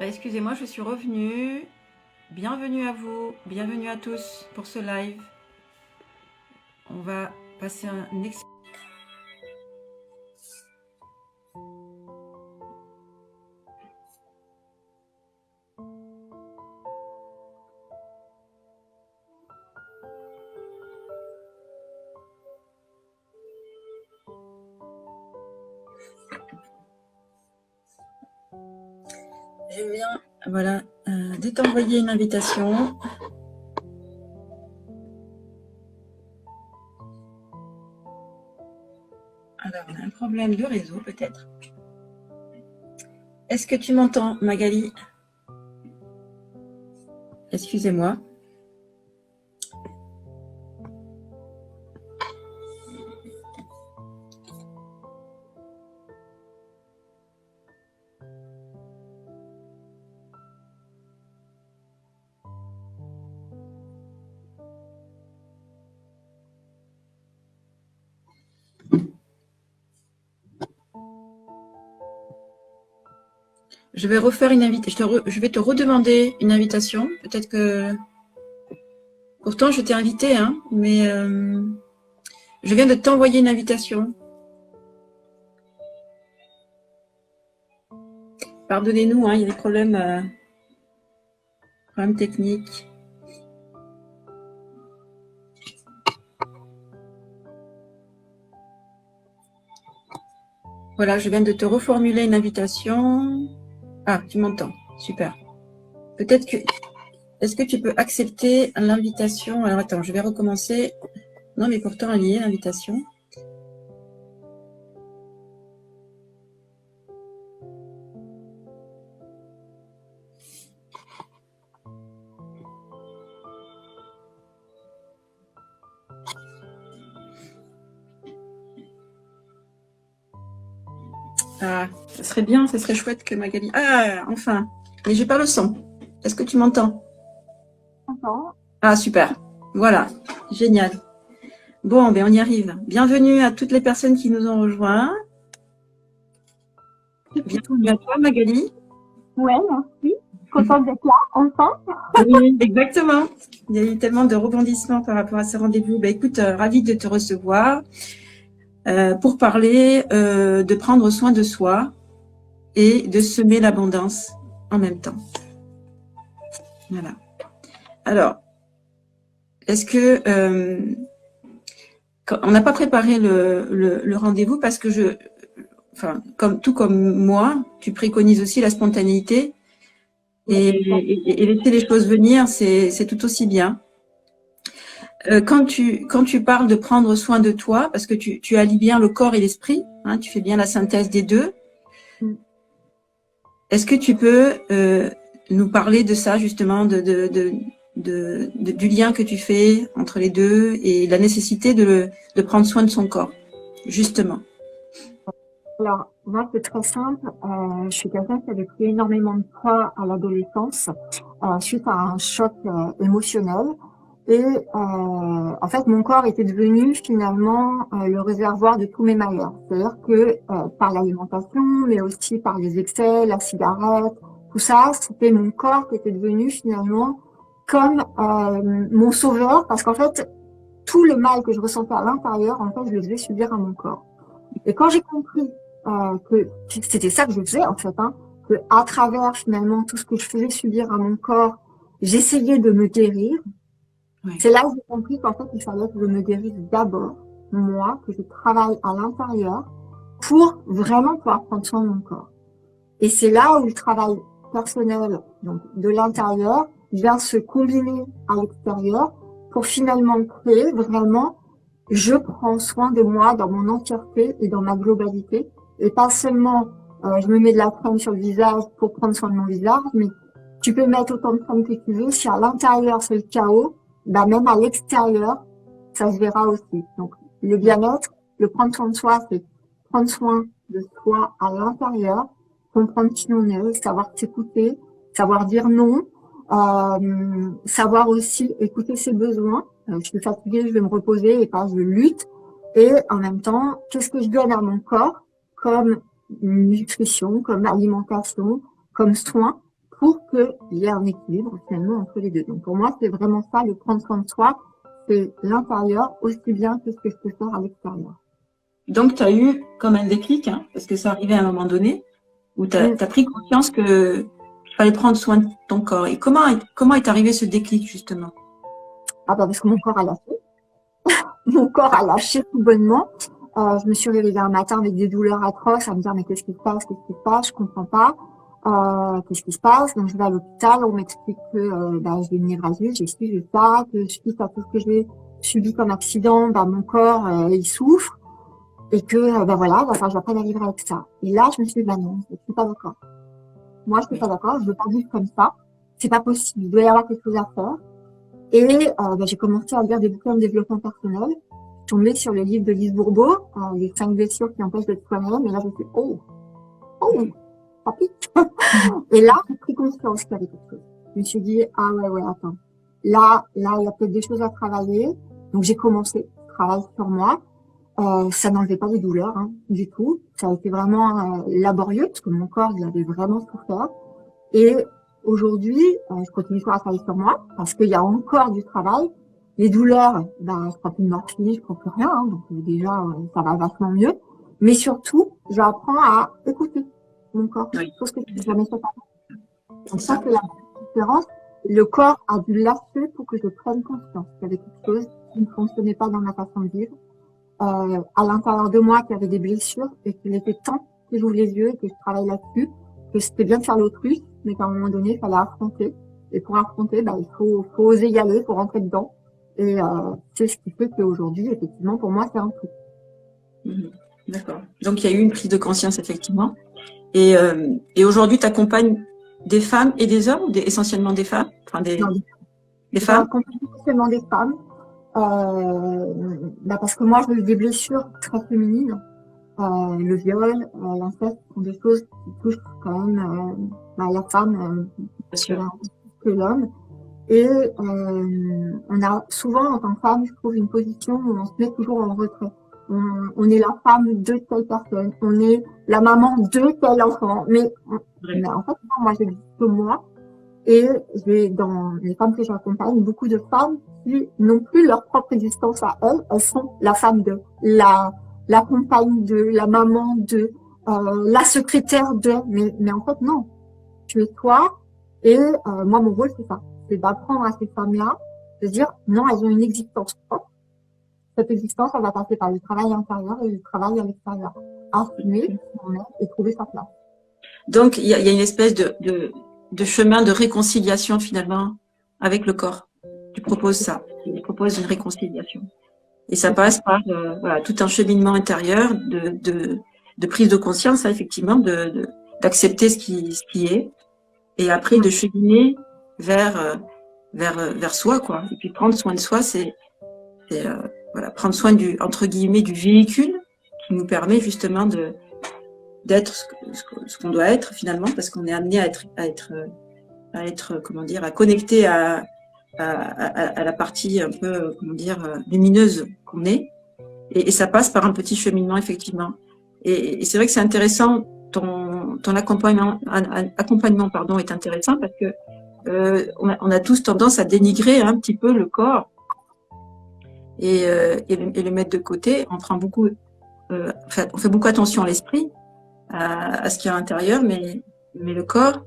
Excusez-moi, je suis revenue. Bienvenue à vous, bienvenue à tous pour ce live. On va passer un excellent... Je viens, voilà, de t'envoyer une invitation. Alors, on a un problème de réseau peut-être. Est-ce que tu m'entends, Magali? Excusez-moi. Je vais refaire une invitation. Je vais te redemander une invitation. Peut-être que... Pourtant, je t'ai invité, hein, mais je viens de t'envoyer une invitation. Pardonnez-nous, hein, il y a des problèmes techniques. Voilà, je viens de te reformuler une invitation. Ah, tu m'entends. Super. Peut-être que... Est-ce que tu peux accepter l'invitation? Alors, attends, je vais recommencer. Non, mais pourtant, elle y est, l'invitation. Ah, ce serait bien, ce serait chouette que Magali... Ah, enfin. Mais j'ai pas le son. Est-ce que tu m'entends? Ah, super. Voilà. Génial. Bon, ben on y arrive. Bienvenue à toutes les personnes qui nous ont rejoints. Bienvenue à toi, Magali. Ouais, merci. Contente d'être là, ensemble. Oui, exactement. Il y a eu tellement de rebondissements par rapport à ce rendez-vous. Ben, écoute, ravie de te recevoir pour parler de prendre soin de soi et de semer l'abondance en même temps. Voilà. Alors, est-ce que... on n'a pas préparé le rendez-vous parce que tout comme moi, tu préconises aussi la spontanéité et laisser les choses venir, c'est tout aussi bien. Quand tu parles de prendre soin de toi, parce que tu allies bien le corps et l'esprit, hein, tu fais bien la synthèse des deux, est-ce que tu peux nous parler de ça justement, du lien que tu fais entre les deux et la nécessité de prendre soin de son corps, justement? Alors, moi, c'est très simple. Je suis quelqu'un qui avait pris énormément de poids à l'adolescence suite à un choc émotionnel. Et en fait, mon corps était devenu finalement le réservoir de tous mes malheurs. C'est-à-dire que par l'alimentation, mais aussi par les excès, la cigarette, tout ça, c'était mon corps qui était devenu finalement comme mon sauveur, parce qu'en fait, tout le mal que je ressentais à l'intérieur, en fait, je le faisais subir à mon corps. Et quand j'ai compris que c'était ça que je faisais en fait, hein, que à travers finalement tout ce que je faisais subir à mon corps, j'essayais de me guérir. Oui. C'est là où j'ai compris qu'en fait il fallait que je me guérisse d'abord, moi, que je travaille à l'intérieur pour vraiment pouvoir prendre soin de mon corps. Et c'est là où le travail personnel, donc de l'intérieur, vient se combiner à l'extérieur pour finalement créer vraiment je prends soin de moi dans mon entièreté et dans ma globalité, et pas seulement je me mets de la crème sur le visage pour prendre soin de mon visage, mais tu peux mettre autant de crème que tu veux. Si à l'intérieur c'est le chaos, bah même à l'extérieur, ça se verra aussi. Donc le bien-être, le prendre soin de soi, c'est prendre soin de soi à l'intérieur, comprendre qui on est, savoir s'écouter, savoir dire non, savoir aussi écouter ses besoins. Je suis fatiguée, je vais me reposer et pas je lutte. Et en même temps, qu'est-ce que je donne à mon corps comme nutrition, comme alimentation, comme soin pour qu'il y ait un équilibre finalement entre les deux. Donc pour moi, c'est vraiment ça, le prendre soin de soi, c'est l'intérieur aussi bien que ce que je peux faire à l'extérieur. Donc, tu as eu comme un déclic, hein, parce que ça arrivait à un moment donné, où tu as pris conscience qu'il fallait prendre soin de ton corps. Et comment est arrivé ce déclic, justement? Ah bah parce que mon corps a lâché. Mon corps a lâché tout bonnement. Je me suis réveillée un matin avec des douleurs atroces, à me dire mais qu'est-ce qui se passe, je comprends pas. Qu'est-ce qui se passe? Donc je vais à l'hôpital, on m'explique que j'ai une névralgie, j'ai ci, j'ai ça, que suite à tout ce que j'ai subi comme accident, mon corps il souffre et que voilà, je vais pas la vivre avec ça. Et là je me suis dit non, je suis pas d'accord. Moi je suis pas d'accord, je veux pas vivre comme ça, c'est pas possible, il doit y avoir quelque chose à faire. Et j'ai commencé à lire des bouquins de développement personnel. Je suis tombée sur le livre de Lise Bourbeau, les 5 blessures qui empêchent d'être soi-même. Et là, je me suis dit, oh, ça pique. Et là, j'ai pris conscience qu'il y avait quelque chose. Je me suis dit, ah ouais, attends. Là, il y a peut-être des choses à travailler. Donc, j'ai commencé le travail sur moi. Ça n'enlevait pas de douleur, du tout. Ça a été vraiment laborieux parce que mon corps, il avait vraiment souffert. Et aujourd'hui, je continue toujours à travailler sur moi parce qu'il y a encore du travail. Les douleurs, je prends plus de morphine, je prends plus rien, donc déjà ça va vachement mieux. Mais surtout, j'apprends à écouter mon corps, chose que je n'ai jamais fait avant. Donc ça, c'est la différence. Le corps a dû lâcher pour que je prenne conscience qu'il y avait quelque chose qui ne fonctionnait pas dans ma façon de vivre. À l'intérieur de moi, qu'il y avait des blessures et qu'il était temps que j'ouvre les yeux et que je travaille là-dessus, que c'était bien de faire l'autruche, mais qu'à un moment donné, il fallait affronter. Et pour affronter, il faut oser y aller, faut rentrer dedans. Et c'est ce qui fait qu'aujourd'hui, effectivement, pour moi, c'est un tout. D'accord. Donc, il y a eu une prise de conscience, effectivement. Et aujourd'hui, tu accompagnes des femmes et des hommes, ou essentiellement des femmes? Enfin, des femmes? J'accompagne essentiellement des femmes. Parce que moi, j'ai eu des blessures très féminines. Le viol, l'inceste sont des choses qui touchent quand même la femme que l'homme. Et on a souvent, en tant que femme, je trouve, une position où on se met toujours en retrait. On est la femme de telle personne, on est la maman de tel enfant. Mais en fait, moi, j'existe que moi. Et j'ai, dans les femmes que j'accompagne, beaucoup de femmes qui n'ont plus leur propre existence à elles. Elles sont la femme de, la compagne de, la maman de, la secrétaire de. Mais en fait, non. Tu es toi. Et moi, mon rôle, c'est ça. C'est d'apprendre à ces femmes-là de dire, non, elles ont une existence propre. Cette existence, elle va passer par le travail intérieur et le travail à l'extérieur. Assumer et trouver sa place. Donc, il y a une espèce de chemin de réconciliation, finalement, avec le corps. Tu proposes ça. Tu proposes une réconciliation. Et ça passe par tout un cheminement intérieur de prise de conscience, effectivement, d'accepter ce qui est, et après de cheminer vers soi, quoi. Et puis prendre soin de soi, c'est prendre soin entre guillemets du véhicule qui nous permet justement d'être ce qu'on doit être finalement, parce qu'on est amené à être comment dire, à connecter à la partie un peu lumineuse qu'on est, et ça passe par un petit cheminement, effectivement. Et c'est vrai que c'est intéressant, ton accompagnement est intéressant parce que on a tous tendance à dénigrer un petit peu le corps et le mettre de côté. On prend beaucoup, on fait beaucoup attention à l'esprit, à ce qu'il y a à l'intérieur, mais le corps,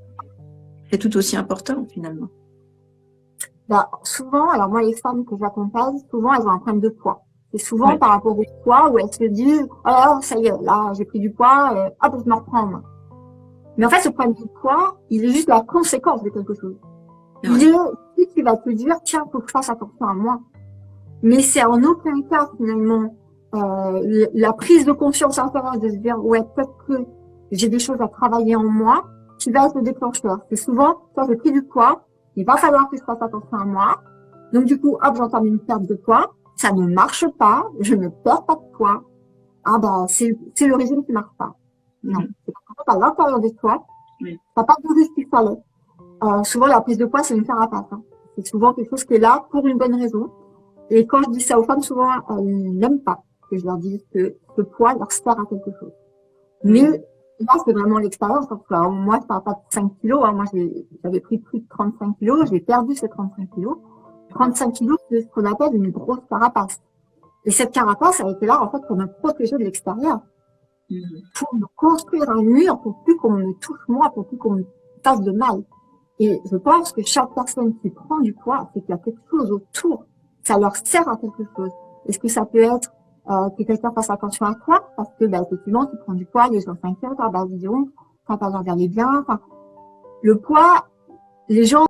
c'est tout aussi important finalement. Souvent, alors moi, les femmes que j'accompagne, souvent, elles ont un problème de poids. C'est souvent par rapport au poids où elles se disent, oh, ça y est, là, j'ai pris du poids, hop, je me reprends. Mais en fait, ce problème du poids, il est juste la conséquence de quelque chose. Il est celui qui va te dire, tiens, faut que je fasse attention à moi. Mais c'est en aucun cas, finalement, la prise de conscience intérieure de se dire, ouais, peut-être que j'ai des choses à travailler en moi, qui va être le déclencheur. C'est souvent, quand j'ai pris du poids, il va falloir que je fasse attention à moi. Donc, du coup, hop, j'entame une perte de poids. Ça ne marche pas. Je ne perds pas de poids. C'est le régime qui marche pas. Non. C'est à l'intérieur de toi. T'as pas de ce qu'il fallait. Souvent, la prise de poids, c'est une carapace. C'est souvent quelque chose qui est là pour une bonne raison. Et quand je dis ça aux femmes, souvent, elles n'aiment pas que je leur dise que ce poids leur sert à quelque chose. Mais Là, c'est vraiment l'expérience. Alors, moi, je parle pas de 5 kilos. Hein. Moi, j'avais pris plus de 35 kilos. J'ai perdu ces 35 kilos. 35 kilos, c'est ce qu'on appelle une grosse carapace. Et cette carapace, elle était là, en fait, pour me protéger de l'extérieur. Pour me construire un mur, pour plus qu'on me touche moi, pour plus qu'on me fasse de mal. Et je pense que chaque personne qui prend du poids, c'est qu'il y a quelque chose autour. Ça leur sert à quelque chose. Est-ce que ça peut être que quelqu'un fasse attention à toi parce que, bah, effectivement, tu prends du poids, les gens s'inquiètent, ah bah, dis donc, t'as pas l'air d'aller bien. Enfin, le poids, les gens